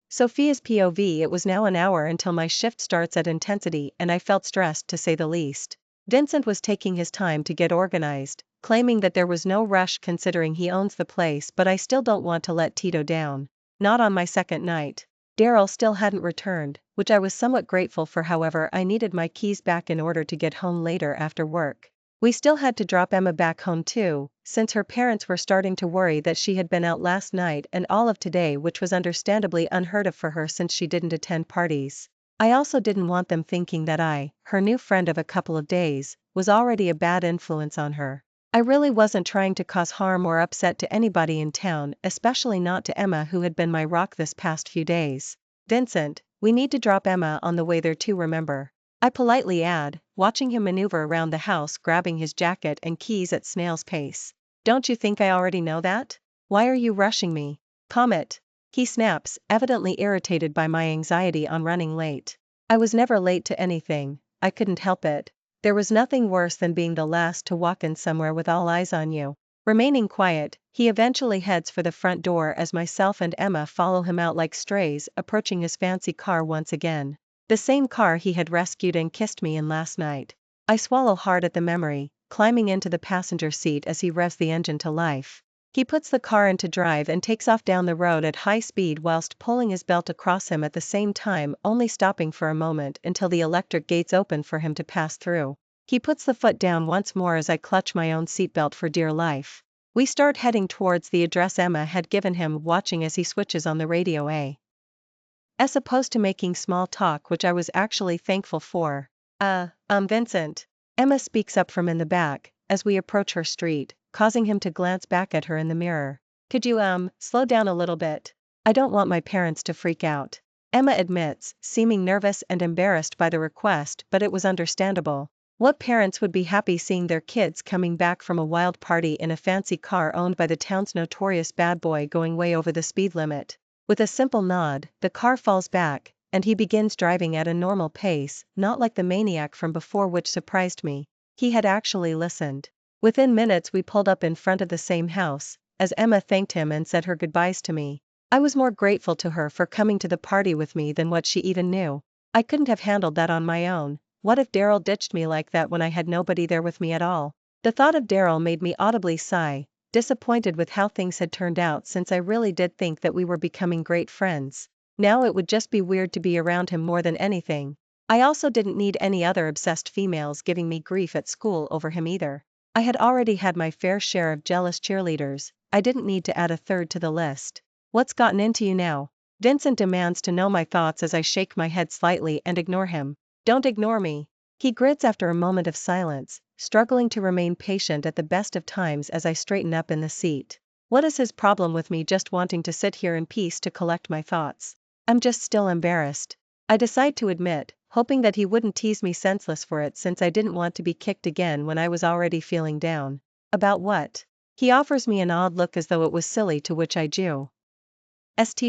Sophia's POV. It was now an hour until my shift starts at intensity and I felt stressed to say the least. Vincent was taking his time to get organized, claiming that there was no rush considering he owns the place, but I still don't want to let Tito down. Not on my second night. Daryl still hadn't returned, which I was somewhat grateful for. However, I needed my keys back in order to get home later after work. We still had to drop Emma back home too, since her parents were starting to worry that she had been out last night and all of today, which was understandably unheard of for her since she didn't attend parties. I also didn't want them thinking that I, her new friend of a couple of days, was already a bad influence on her. I really wasn't trying to cause harm or upset to anybody in town, especially not to Emma, who had been my rock this past few days. Vincent, we need to drop Emma on the way there too, remember? I politely add, watching him maneuver around the house, grabbing his jacket and keys at snail's pace. Don't you think I already know that? Why are you rushing me? Comet. He snaps, evidently irritated by my anxiety on running late. I was never late to anything, I couldn't help it. There was nothing worse than being the last to walk in somewhere with all eyes on you. Remaining quiet, he eventually heads for the front door as myself and Emma follow him out like strays, approaching his fancy car once again. The same car he had rescued and kissed me in last night. I swallow hard at the memory, climbing into the passenger seat as he revs the engine to life. He puts the car into drive and takes off down the road at high speed whilst pulling his belt across him at the same time, only stopping for a moment until the electric gates open for him to pass through. He puts the foot down once more as I clutch my own seatbelt for dear life. We start heading towards the address Emma had given him, watching as he switches on the radio as opposed to making small talk, which I was actually thankful for. Vincent. Emma speaks up from in the back, as we approach her street, causing him to glance back at her in the mirror. Could you, slow down a little bit? I don't want my parents to freak out. Emma admits, seeming nervous and embarrassed by the request, but it was understandable. What parents would be happy seeing their kids coming back from a wild party in a fancy car owned by the town's notorious bad boy going way over the speed limit? With a simple nod, the car falls back, and he begins driving at a normal pace, not like the maniac from before, which surprised me. He had actually listened. Within minutes we pulled up in front of the same house, as Emma thanked him and said her goodbyes to me. I was more grateful to her for coming to the party with me than what she even knew. I couldn't have handled that on my own. What if Daryl ditched me like that when I had nobody there with me at all? The thought of Daryl made me audibly sigh, disappointed with how things had turned out, since I really did think that we were becoming great friends. Now it would just be weird to be around him more than anything. I also didn't need any other obsessed females giving me grief at school over him either. I had already had my fair share of jealous cheerleaders. I didn't need to add a third to the list. What's gotten into you now? Vincent demands to know my thoughts as I shake my head slightly and ignore him. Don't ignore me. He grits after a moment of silence, struggling to remain patient at the best of times as I straighten up in the seat. What is his problem with me just wanting to sit here in peace to collect my thoughts? I'm just still embarrassed. I decide to admit, hoping that he wouldn't tease me senseless for it, since I didn't want to be kicked again when I was already feeling down. About what? He offers me an odd look as though it was silly, to which I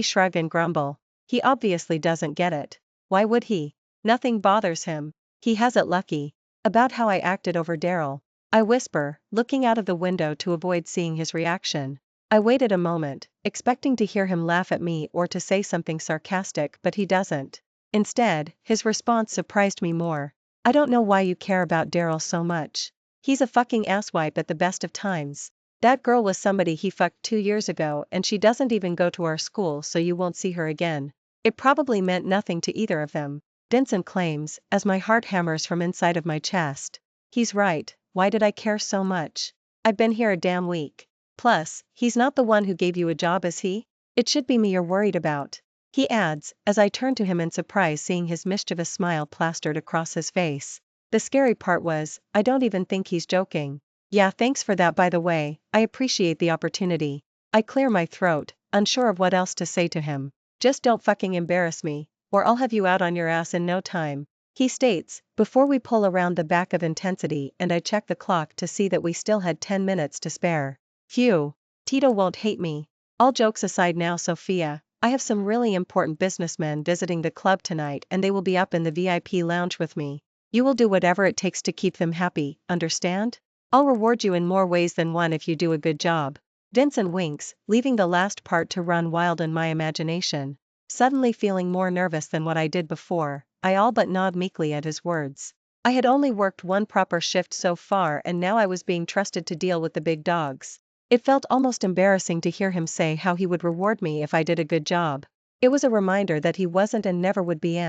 shrug and grumble. He obviously doesn't get it. Why would he? Nothing bothers him. He has it lucky. About how I acted over Daryl, I whisper, looking out of the window to avoid seeing his reaction. I waited a moment, expecting to hear him laugh at me or to say something sarcastic, but he doesn't. Instead, his response surprised me more. I don't know why you care about Daryl so much. He's a fucking asswipe at the best of times. That girl was somebody he fucked 2 years ago, and she doesn't even go to our school, so you won't see her again. It probably meant nothing to either of them. Vincent claims, as my heart hammers from inside of my chest. He's right, why did I care so much? I've been here a damn week. Plus, he's not the one who gave you a job, is he? It should be me you're worried about. He adds, as I turn to him in surprise, seeing his mischievous smile plastered across his face. The scary part was, I don't even think he's joking. Yeah, thanks for that, by the way, I appreciate the opportunity. I clear my throat, unsure of what else to say to him. Just don't fucking embarrass me, or I'll have you out on your ass in no time, he states, before we pull around the back of Intensity, and I check the clock to see that we still had 10 minutes to spare. Phew. Tito won't hate me. All jokes aside now, Sophia, I have some really important businessmen visiting the club tonight, and they will be up in the VIP lounge with me. You will do whatever it takes to keep them happy, understand? I'll reward you in more ways than one if you do a good job. Vincent winks, leaving the last part to run wild in my imagination. Suddenly feeling more nervous than what I did before, I all but nod meekly at his words. I had only worked one proper shift so far and now I was being trusted to deal with the big dogs. It felt almost embarrassing to hear him say how he would reward me if I did a good job. It was a reminder that he wasn't and never would be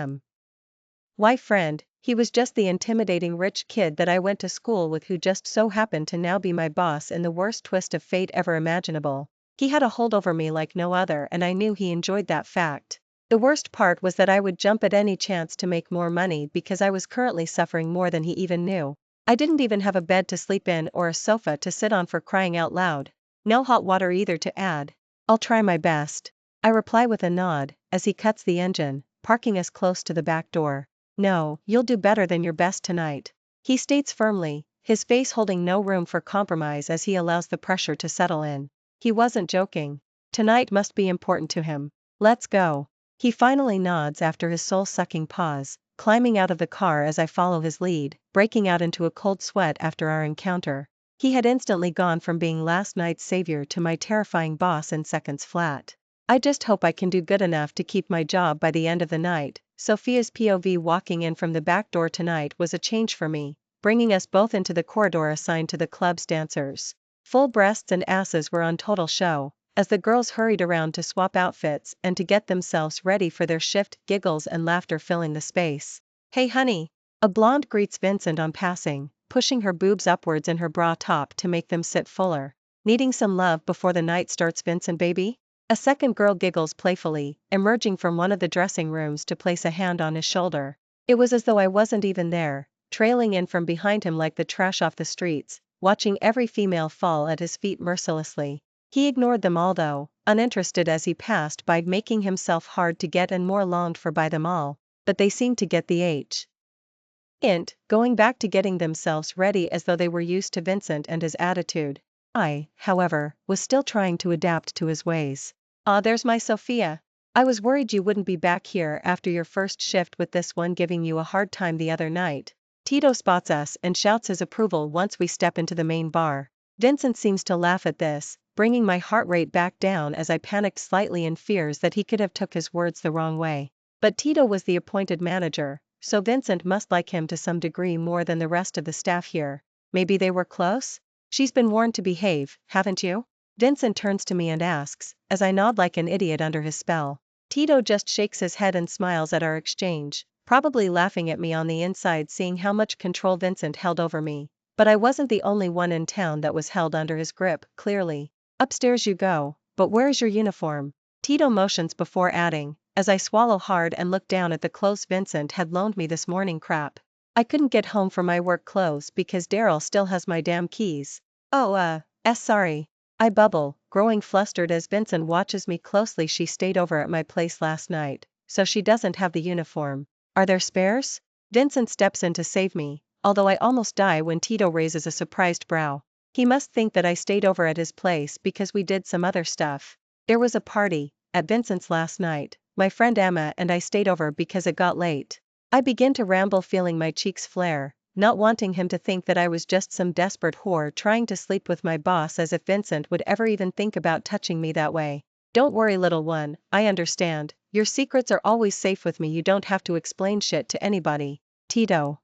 my friend, he was just the intimidating rich kid that I went to school with who just so happened to now be my boss in the worst twist of fate ever imaginable. He had a hold over me like no other and I knew he enjoyed that fact. The worst part was that I would jump at any chance to make more money because I was currently suffering more than he even knew. I didn't even have a bed to sleep in or a sofa to sit on for crying out loud. No hot water either to add. I'll try my best. I reply with a nod, as he cuts the engine, parking us close to the back door. No, you'll do better than your best tonight, he states firmly, his face holding no room for compromise as he allows the pressure to settle in. He wasn't joking. Tonight must be important to him. Let's go. He finally nods after his soul-sucking pause, climbing out of the car as I follow his lead, breaking out into a cold sweat after our encounter. He had instantly gone from being last night's savior to my terrifying boss in seconds flat. I just hope I can do good enough to keep my job by the end of the night. Sophia's POV walking in from the back door tonight was a change for me, bringing us both into the corridor assigned to the club's dancers. Full breasts and asses were on total show, as the girls hurried around to swap outfits and to get themselves ready for their shift, giggles and laughter filling the space. Hey honey! A blonde greets Vincent on passing, pushing her boobs upwards in her bra top to make them sit fuller. Needing some love before the night starts, Vincent baby? A second girl giggles playfully, emerging from one of the dressing rooms to place a hand on his shoulder. It was as though I wasn't even there, trailing in from behind him like the trash off the streets, watching every female fall at his feet mercilessly. He ignored them all though, uninterested as he passed by, making himself hard to get and more longed for by them all, but they seemed to get the hint, going back to getting themselves ready as though they were used to Vincent and his attitude. I, however, was still trying to adapt to his ways. Ah, there's my Sophia. I was worried you wouldn't be back here after your first shift with this one giving you a hard time the other night. Tito spots us and shouts his approval once we step into the main bar. Vincent seems to laugh at this, bringing my heart rate back down as I panicked slightly in fears that he could have took his words the wrong way. But Tito was the appointed manager, so Vincent must like him to some degree more than the rest of the staff here. Maybe they were close? She's been warned to behave, haven't you? Vincent turns to me and asks, as I nod like an idiot under his spell. Tito just shakes his head and smiles at our exchange, probably laughing at me on the inside seeing how much control Vincent held over me. But I wasn't the only one in town that was held under his grip, clearly. Upstairs you go, but where's your uniform? Tito motions before adding, as I swallow hard and look down at the clothes Vincent had loaned me this morning. Crap. I couldn't get home for my work clothes because Daryl still has my damn keys. Oh, sorry. I bubble, growing flustered as Vincent watches me closely. She stayed over at my place last night, so she doesn't have the uniform. Are there spares? Vincent steps in to save me, although I almost die when Tito raises a surprised brow. He must think that I stayed over at his place because we did some other stuff. There was a party at Vincent's last night. My friend Emma and I stayed over because it got late. I begin to ramble, feeling my cheeks flare, not wanting him to think that I was just some desperate whore trying to sleep with my boss, as if Vincent would ever even think about touching me that way. Don't worry little one, I understand. Your secrets are always safe with me. You don't have to explain shit to anybody. Tito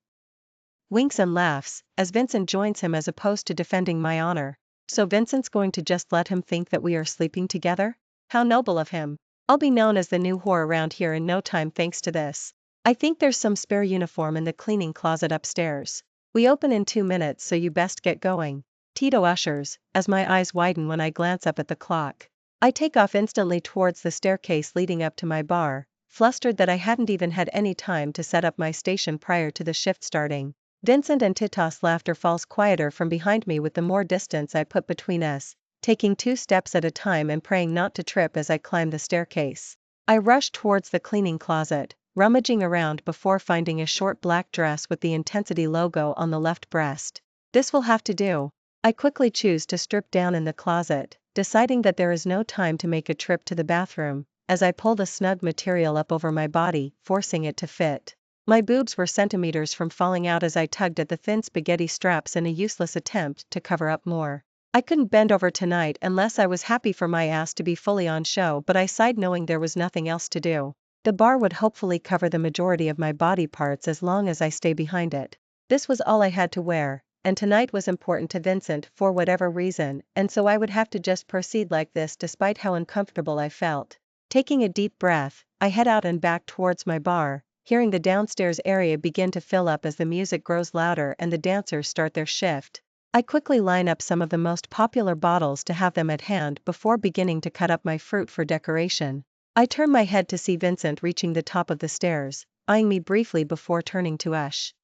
winks and laughs, as Vincent joins him as opposed to defending my honor. So Vincent's going to just let him think that we are sleeping together? How noble of him. I'll be known as the new whore around here in no time thanks to this. I think there's some spare uniform in the cleaning closet upstairs. We open in 2 minutes, so you best get going. Tito ushers, as my eyes widen when I glance up at the clock. I take off instantly towards the staircase leading up to my bar, flustered that I hadn't even had any time to set up my station prior to the shift starting. Vincent and Tito's laughter falls quieter from behind me with the more distance I put between us, taking 2 steps at a time and praying not to trip as I climb the staircase. I rush towards the cleaning closet, rummaging around before finding a short black dress with the Intensity logo on the left breast. This will have to do. I quickly choose to strip down in the closet, deciding that there is no time to make a trip to the bathroom, as I pull the snug material up over my body, forcing it to fit. My boobs were centimeters from falling out as I tugged at the thin spaghetti straps in a useless attempt to cover up more I couldn't bend over tonight unless I was happy for my ass to be fully on show, but I sighed knowing there was nothing else to do. The bar would hopefully cover the majority of my body parts as long as I stay behind it. This was all I had to wear, and tonight was important to Vincent for whatever reason, and so I would have to just proceed like this despite how uncomfortable I felt. Taking a deep breath, I head out and back towards my bar, hearing the downstairs area begin to fill up as the music grows louder and the dancers start their shift. I quickly line up some of the most popular bottles to have them at hand before beginning to cut up my fruit for decoration. I turn my head to see Vincent reaching the top of the stairs, eyeing me briefly before turning to Ush.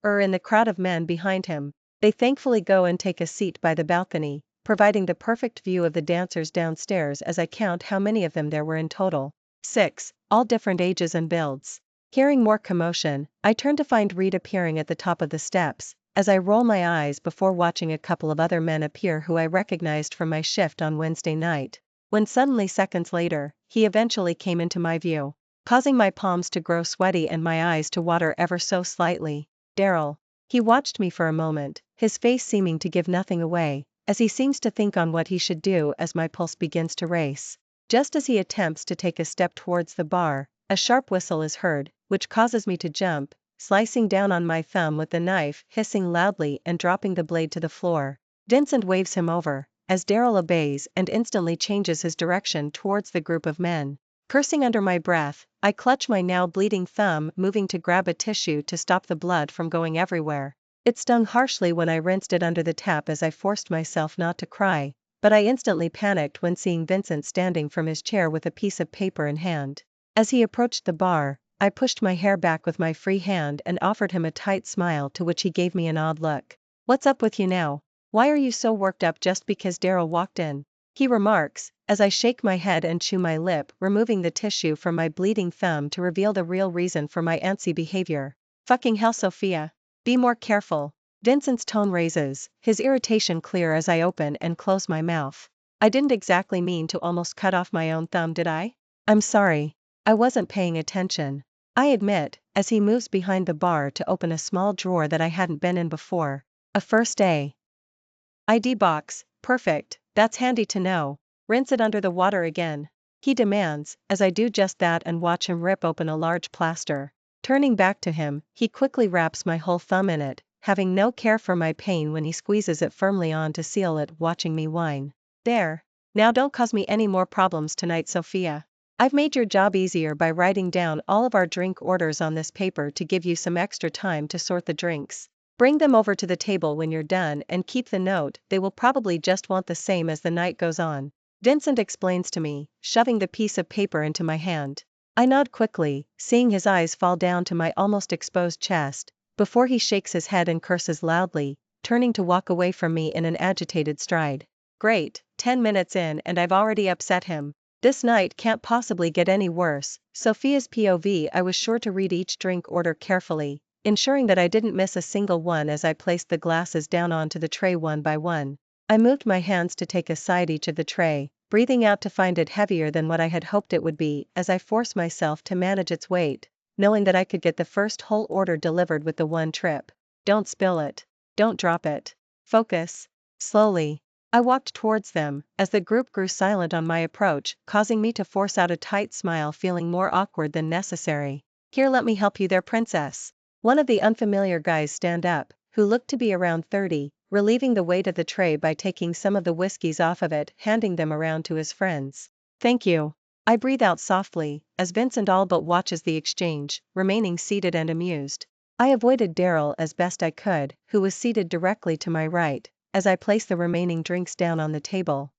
In the crowd of men behind him. They thankfully go and take a seat by the balcony, providing the perfect view of the dancers downstairs as I count how many of them there were in total. 6, all different ages and builds. Hearing more commotion, I turn to find Reed appearing at the top of the steps, as I roll my eyes before watching a couple of other men appear who I recognized from my shift on Wednesday night. When suddenly seconds later, he eventually came into my view, causing my palms to grow sweaty and my eyes to water ever so slightly. Daryl. He watched me for a moment, his face seeming to give nothing away, as he seems to think on what he should do as my pulse begins to race. Just as he attempts to take a step towards the bar, a sharp whistle is heard, which causes me to jump, slicing down on my thumb with the knife, hissing loudly and dropping the blade to the floor. Vincent waves him over, as Daryl obeys and instantly changes his direction towards the group of men. Cursing under my breath, I clutch my now bleeding thumb, moving to grab a tissue to stop the blood from going everywhere. It stung harshly when I rinsed it under the tap as I forced myself not to cry, but I instantly panicked when seeing Vincent standing from his chair with a piece of paper in hand. As he approached the bar, I pushed my hair back with my free hand and offered him a tight smile, to which he gave me an odd look. "What's up with you now? Why are you so worked up just because Daryl walked in?" he remarks, as I shake my head and chew my lip, removing the tissue from my bleeding thumb to reveal the real reason for my antsy behavior. "Fucking hell, Sophia. Be more careful." Vincent's tone raises, his irritation clear as I open and close my mouth. "I didn't exactly mean to almost cut off my own thumb, did I? I'm sorry. I wasn't paying attention," I admit, as he moves behind the bar to open a small drawer that I hadn't been in before. "A first ID box, perfect, that's handy to know. Rinse it under the water again," he demands, as I do just that and watch him rip open a large plaster. Turning back to him, he quickly wraps my whole thumb in it, having no care for my pain when he squeezes it firmly on to seal it, watching me whine. "There. Now don't cause me any more problems tonight, Sophia. I've made your job easier by writing down all of our drink orders on this paper to give you some extra time to sort the drinks. Bring them over to the table when you're done and keep the note, they will probably just want the same as the night goes on," Vincent explains to me, shoving the piece of paper into my hand. I nod quickly, seeing his eyes fall down to my almost exposed chest, before he shakes his head and curses loudly, turning to walk away from me in an agitated stride. Great, 10 minutes in and I've already upset him. This night can't possibly get any worse. Sophia's POV. I was sure to read each drink order carefully, ensuring that I didn't miss a single one as I placed the glasses down onto the tray one by one. I moved my hands to take aside each of the tray, breathing out to find it heavier than what I had hoped it would be as I forced myself to manage its weight, knowing that I could get the first whole order delivered with the one trip. "Don't spill it. Don't drop it. Focus." Slowly, I walked towards them, as the group grew silent on my approach, causing me to force out a tight smile, feeling more awkward than necessary. "Here, let me help you there, princess." One of the unfamiliar guys stand up, who looked to be around 30, relieving the weight of the tray by taking some of the whiskeys off of it, handing them around to his friends. "Thank you." I breathe out softly, as Vincent all but watches the exchange, remaining seated and amused. I avoided Daryl as best I could, who was seated directly to my right, as I place the remaining drinks down on the table.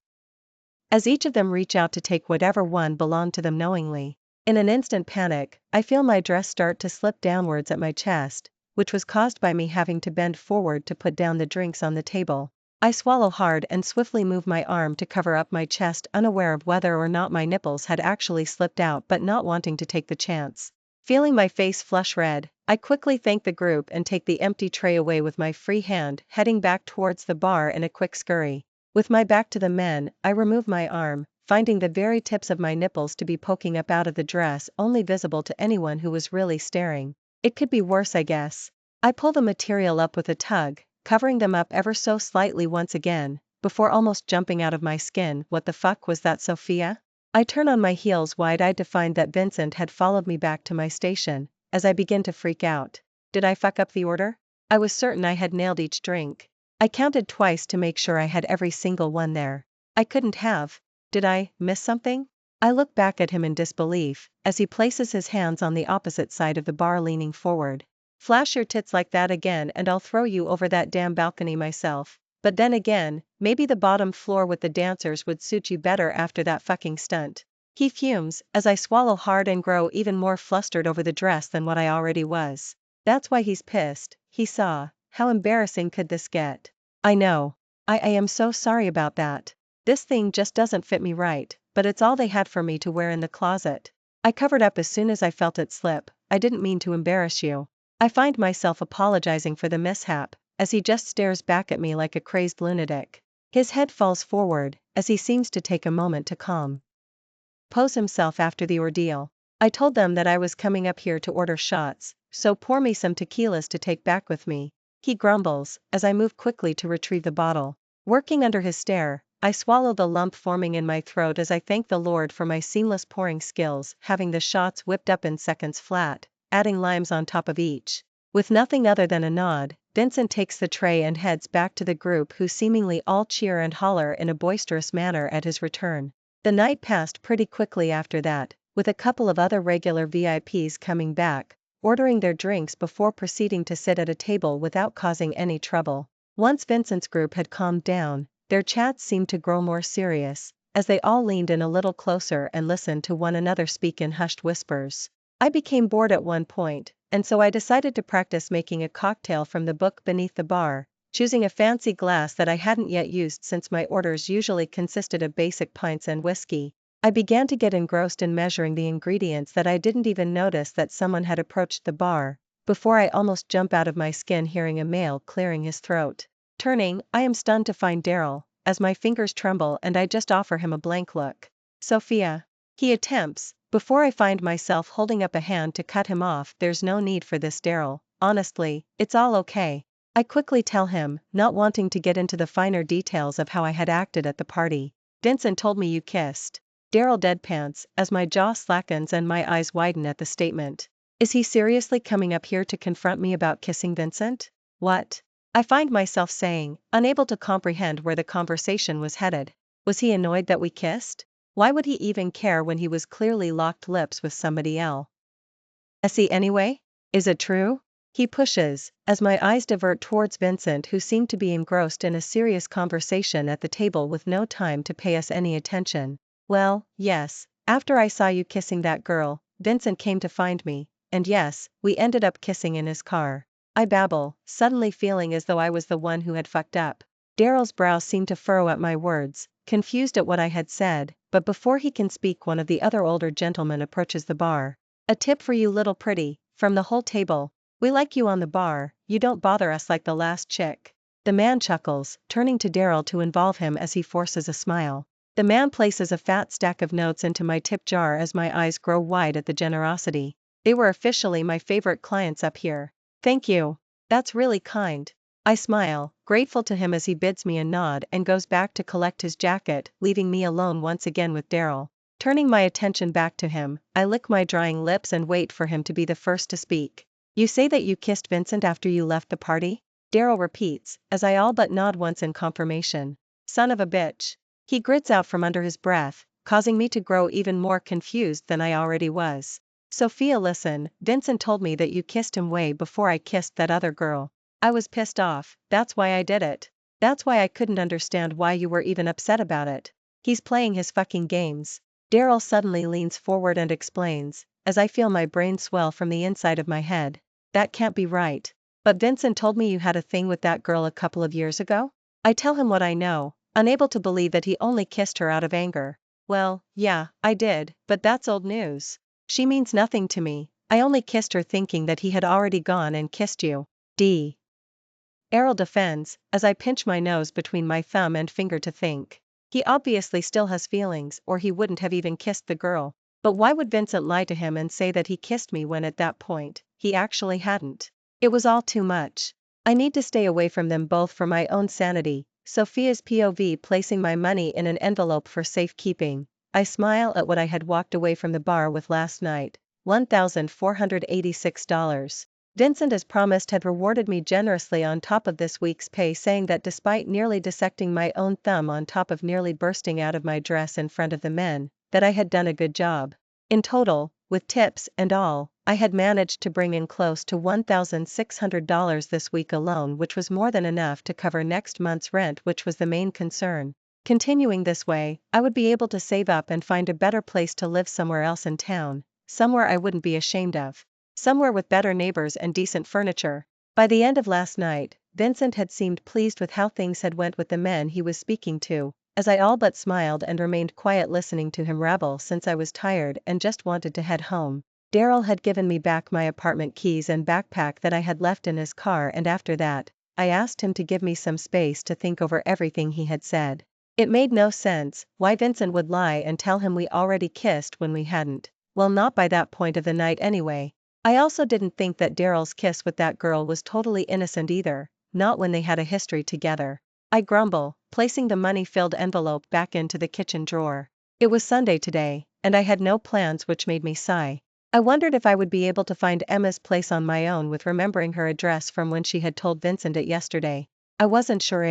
As each of them reach out to take whatever one belonged to them knowingly. In an instant panic, I feel my dress start to slip downwards at my chest, which was caused by me having to bend forward to put down the drinks on the table. I swallow hard and swiftly move my arm to cover up my chest, unaware of whether or not my nipples had actually slipped out, but not wanting to take the chance. Feeling my face flush red, I quickly thank the group and take the empty tray away with my free hand, heading back towards the bar in a quick scurry. With my back to the men, I remove my arm, finding the very tips of my nipples to be poking up out of the dress, only visible to anyone who was really staring. It could be worse, I guess. I pull the material up with a tug, covering them up ever so slightly once again, before almost jumping out of my skin. What the fuck was that, Sophia? I turn on my heels wide-eyed to find that Vincent had followed me back to my station, as I begin to freak out. Did I fuck up the order? I was certain I had nailed each drink. I counted twice to make sure I had every single one there. I couldn't have. Did I miss something? I look back at him in disbelief, as he places his hands on the opposite side of the bar, leaning forward. Flash your tits like that again and I'll throw you over that damn balcony myself. But then again, maybe the bottom floor with the dancers would suit you better after that fucking stunt. He fumes, as I swallow hard and grow even more flustered over the dress than what I already was. That's why he's pissed. He saw. How embarrassing could this get? I know. I am so sorry about that. This thing just doesn't fit me right, but it's all they had for me to wear in the closet. I covered up as soon as I felt it slip. I didn't mean to embarrass you. I find myself apologizing for the mishap, as he just stares back at me like a crazed lunatic. His head falls forward, as he seems to take a moment to compose himself after the ordeal. I told them that I was coming up here to order shots, so pour me some tequilas to take back with me. He grumbles, as I move quickly to retrieve the bottle. Working under his stare, I swallow the lump forming in my throat as I thank the Lord for my seamless pouring skills, having the shots whipped up in seconds flat, adding limes on top of each. With nothing other than a nod, Vincent takes the tray and heads back to the group, who seemingly all cheer and holler in a boisterous manner at his return. The night passed pretty quickly after that, with a couple of other regular VIPs coming back, ordering their drinks before proceeding to sit at a table without causing any trouble. Once Vincent's group had calmed down, their chats seemed to grow more serious, as they all leaned in a little closer and listened to one another speak in hushed whispers. I became bored at one point, and so I decided to practice making a cocktail from the book beneath the bar, choosing a fancy glass that I hadn't yet used since my orders usually consisted of basic pints and whiskey. I began to get engrossed in measuring the ingredients that I didn't even notice that someone had approached the bar, before I almost jump out of my skin hearing a male clearing his throat. Turning, I am stunned to find Daryl, as my fingers tremble and I just offer him a blank look. Sophia. He attempts, before I find myself holding up a hand to cut him off. There's no need for this, Daryl. Honestly, it's all okay. I quickly tell him, not wanting to get into the finer details of how I had acted at the party. Vincent told me you kissed. Daryl deadpants, as my jaw slackens and my eyes widen at the statement. Is he seriously coming up here to confront me about kissing Vincent? What? I find myself saying, unable to comprehend where the conversation was headed. Was he annoyed that we kissed? Why would he even care when he was clearly locked lips with somebody else? Essie anyway? Is it true? He pushes, as my eyes divert towards Vincent, who seemed to be engrossed in a serious conversation at the table with no time to pay us any attention. Well, yes, after I saw you kissing that girl, Vincent came to find me, and yes, we ended up kissing in his car. I babble, suddenly feeling as though I was the one who had fucked up. Daryl's brow seemed to furrow at my words, confused at what I had said, but before he can speak, one of the other older gentlemen approaches the bar. A tip for you, little pretty, from the whole table. We like you on the bar, you don't bother us like the last chick. The man chuckles, turning to Daryl to involve him as he forces a smile. The man places a fat stack of notes into my tip jar as my eyes grow wide at the generosity. They were officially my favorite clients up here. Thank you. That's really kind. I smile, grateful to him as he bids me a nod and goes back to collect his jacket, leaving me alone once again with Daryl. Turning my attention back to him, I lick my drying lips and wait for him to be the first to speak. You say that you kissed Vincent after you left the party? Daryl repeats, as I all but nod once in confirmation. Son of a bitch. He grits out from under his breath, causing me to grow even more confused than I already was. Sophia, listen, Vincent told me that you kissed him way before I kissed that other girl. I was pissed off, that's why I did it. That's why I couldn't understand why you were even upset about it. He's playing his fucking games. Daryl suddenly leans forward and explains, as I feel my brain swell from the inside of my head. That can't be right. But Vincent told me you had a thing with that girl a couple of years ago? I tell him what I know, unable to believe that he only kissed her out of anger. Well, yeah, I did, but that's old news. She means nothing to me. I only kissed her thinking that he had already gone and kissed you. D. Errol defends, as I pinch my nose between my thumb and finger to think. He obviously still has feelings, or he wouldn't have even kissed the girl. But why would Vincent lie to him and say that he kissed me when at that point, he actually hadn't? It was all too much. I need to stay away from them both for my own sanity, Sophia's POV placing my money in an envelope for safekeeping. I smile at what I had walked away from the bar with last night. $1,486. Vincent, as promised, had rewarded me generously on top of this week's pay, saying that despite nearly dissecting my own thumb on top of nearly bursting out of my dress in front of the men, that I had done a good job. In total, with tips and all, I had managed to bring in close to $1,600 this week alone, which was more than enough to cover next month's rent, which was the main concern. Continuing this way, I would be able to save up and find a better place to live somewhere else in town, somewhere I wouldn't be ashamed of. Somewhere with better neighbors and decent furniture. By the end of last night, Vincent had seemed pleased with how things had went with the men he was speaking to, as I all but smiled and remained quiet listening to him rabble since I was tired and just wanted to head home. Daryl had given me back my apartment keys and backpack that I had left in his car, and after that, I asked him to give me some space to think over everything he had said. It made no sense why Vincent would lie and tell him we already kissed when we hadn't. Well, not by that point of the night anyway. I also didn't think that Daryl's kiss with that girl was totally innocent either, not when they had a history together. I grumble, placing the money-filled envelope back into the kitchen drawer. It was Sunday today, and I had no plans, which made me sigh. I wondered if I would be able to find Emma's place on my own with remembering her address from when she had told Vincent it yesterday. I wasn't sure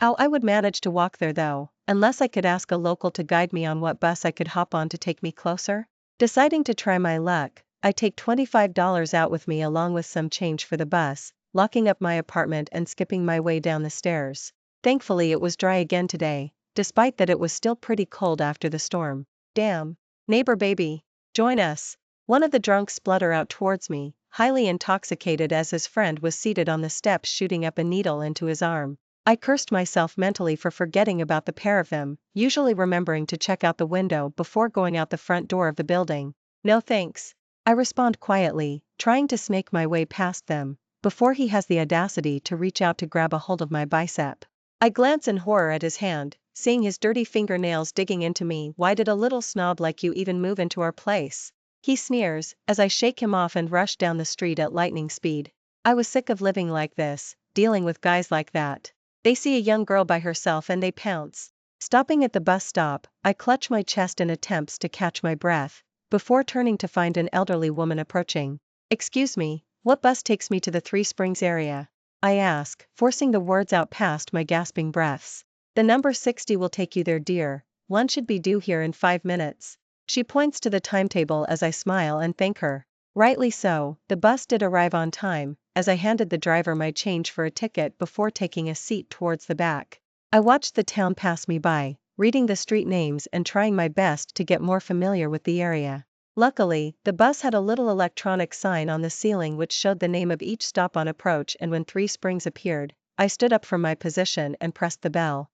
how I would manage to walk there though, unless I could ask a local to guide me on what bus I could hop on to take me closer. Deciding to try my luck, I take $25 out with me along with some change for the bus, locking up my apartment and skipping my way down the stairs. Thankfully it was dry again today, despite that it was still pretty cold after the storm. Damn. Neighbor baby. Join us. One of the drunks spluttered out towards me, highly intoxicated, as his friend was seated on the steps shooting up a needle into his arm. I cursed myself mentally for forgetting about the pair of them, usually remembering to check out the window before going out the front door of the building. No thanks. I respond quietly, trying to snake my way past them, before he has the audacity to reach out to grab a hold of my bicep. I glance in horror at his hand, seeing his dirty fingernails digging into me. Why did a little snob like you even move into our place? He sneers, as I shake him off and rush down the street at lightning speed. I was sick of living like this, dealing with guys like that. They see a young girl by herself and they pounce. Stopping at the bus stop, I clutch my chest in attempts to catch my breath, before turning to find an elderly woman approaching. Excuse me, what bus takes me to the Three Springs area? I ask, forcing the words out past my gasping breaths. The number 60 will take you there, dear. One should be due here in 5 minutes. She points to the timetable as I smile and thank her. Rightly so, the bus did arrive on time, as I handed the driver my change for a ticket before taking a seat towards the back. I watched the town pass me by, reading the street names and trying my best to get more familiar with the area. Luckily, the bus had a little electronic sign on the ceiling which showed the name of each stop on approach, and when Three Springs appeared, I stood up from my position and pressed the bell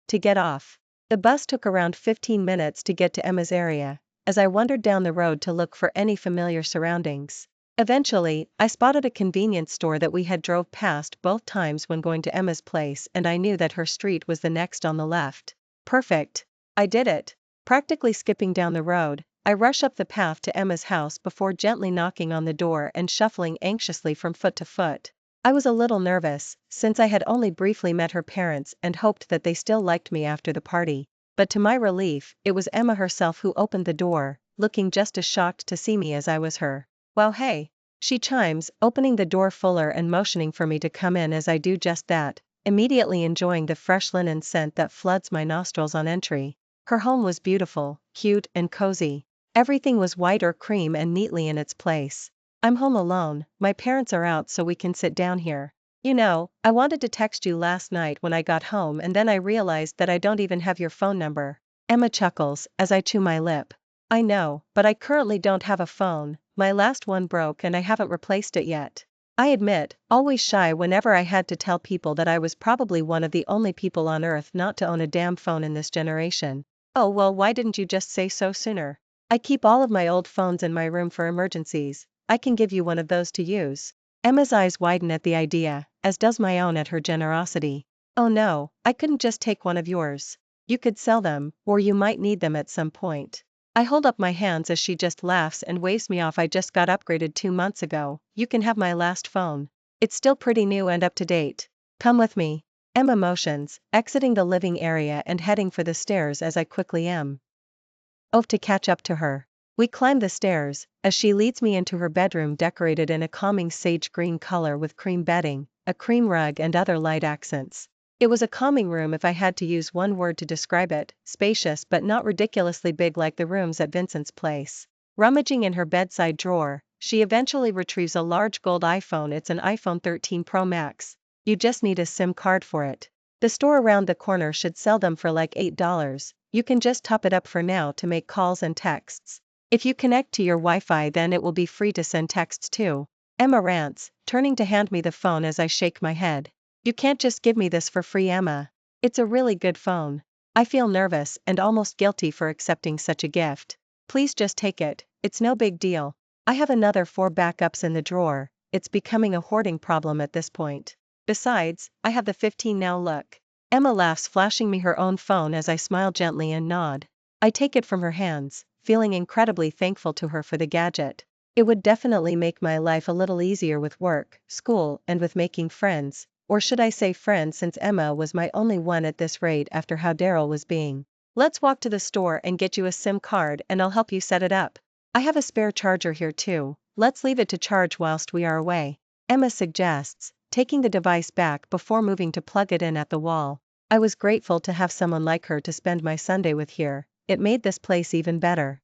to get off. The bus took around 15 minutes to get to Emma's area, as I wandered down the road to look for any familiar surroundings. Eventually, I spotted a convenience store that we had drove past both times when going to Emma's place, and I knew that her street was the next on the left. Perfect. I did it. Practically skipping down the road, I rush up the path to Emma's house before gently knocking on the door and shuffling anxiously from foot to foot. I was a little nervous, since I had only briefly met her parents and hoped that they still liked me after the party. But to my relief, it was Emma herself who opened the door, looking just as shocked to see me as I was her. Well, hey, she chimes, opening the door fuller and motioning for me to come in as I do just that, immediately enjoying the fresh linen scent that floods my nostrils on entry. Her home was beautiful, cute, and cozy. Everything was white or cream and neatly in its place. I'm home alone, my parents are out, so we can sit down here. You know, I wanted to text you last night when I got home, and then I realized that I don't even have your phone number. Emma chuckles, as I chew my lip. I know, but I currently don't have a phone. My last one broke and I haven't replaced it yet. I admit, always shy whenever I had to tell people that I was probably one of the only people on earth not to own a damn phone in this generation. Oh well, why didn't you just say so sooner? I keep all of my old phones in my room for emergencies. I can give you one of those to use. Emma's eyes widen at the idea, as does my own at her generosity. Oh no, I couldn't just take one of yours. You could sell them, or you might need them at some point. I hold up my hands as she just laughs and waves me off. I just got upgraded 2 months ago. You can have my last phone. It's still pretty new and up to date. Come with me. Emma motions, exiting the living area and heading for the stairs as I quickly to catch up to her. We climb the stairs, as she leads me into her bedroom decorated in a calming sage green color with cream bedding, a cream rug and other light accents. It was a calming room if I had to use one word to describe it, spacious but not ridiculously big like the rooms at Vincent's place. Rummaging in her bedside drawer, she eventually retrieves a large gold iPhone. It's an iPhone 13 Pro Max. You just need a SIM card for it. The store around the corner should sell them for like $8. You can just top it up for now to make calls and texts. If you connect to your Wi-Fi, then it will be free to send texts too. Emma rants, turning to hand me the phone as I shake my head. You can't just give me this for free, Emma. It's a really good phone. I feel nervous and almost guilty for accepting such a gift. Please just take it, it's no big deal. I have another 4 backups in the drawer. It's becoming a hoarding problem at this point. Besides, I have the 15 now. Look. Emma laughs, flashing me her own phone as I smile gently and nod. I take it from her hands, feeling incredibly thankful to her for the gadget. It would definitely make my life a little easier with work, school, and with making friends, or should I say friends, since Emma was my only one at this rate after how Daryl was being. Let's walk to the store and get you a SIM card and I'll help you set it up. I have a spare charger here too. Let's leave it to charge whilst we are away. Emma suggests, taking the device back before moving to plug it in at the wall. I was grateful to have someone like her to spend my Sunday with here. It made this place even better.